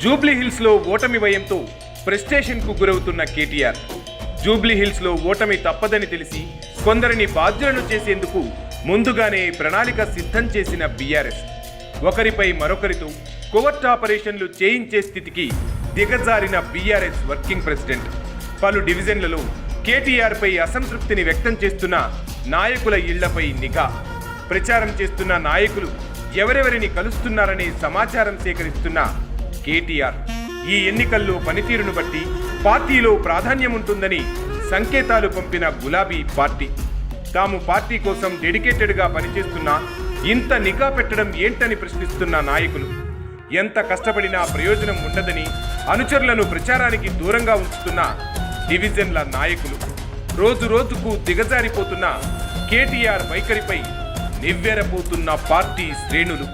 జూబ్లీహిల్స్లో ఓటమి భయంతో ఫ్రస్ట్రేషన్కు గురవుతున్న కేటీఆర్. జూబ్లీహిల్స్లో ఓటమి తప్పదని తెలిసి కొందరిని బాధ్యులను చేసేందుకు ముందుగానే ప్రణాళిక సిద్ధం చేసిన బీఆర్ఎస్ ఒకరిపై మరొకరితో కోవర్ట్ ఆపరేషన్లు చేయించే స్థితికి దిగజారిన బీఆర్ఎస్ వర్కింగ్ ప్రెసిడెంట్. పలు డివిజన్లలో కేటీఆర్పై అసంతృప్తిని వ్యక్తం చేస్తున్న నాయకుల ఇళ్లపై నిఘా. ప్రచారం చేస్తున్న నాయకులు ఎవరెవరిని కలుస్తున్నారనే సమాచారం సేకరిస్తున్న కేటీఆర్ ఈ ఎన్నికల్లో పనితీరును బట్టి పార్టీలో ప్రాధాన్యం ఉంటుందని సంకేతాలు పంపిన గులాబీ పార్టీ. తాము పార్టీ కోసం డెడికేటెడ్గా పనిచేస్తున్నా ఇంత నిఘా పెట్టడం ఏంటని ప్రశ్నిస్తున్న నాయకులు. ఎంత కష్టపడినా ప్రయోజనం ఉండదని అనుచరులను ప్రచారానికి దూరంగా ఉంచుతున్న డివిజన్ల నాయకులు. రోజు రోజుకు దిగజారిపోతున్న కేటీఆర్ వైఖరిపై నివ్వెరపోతున్న పార్టీ శ్రేణులు.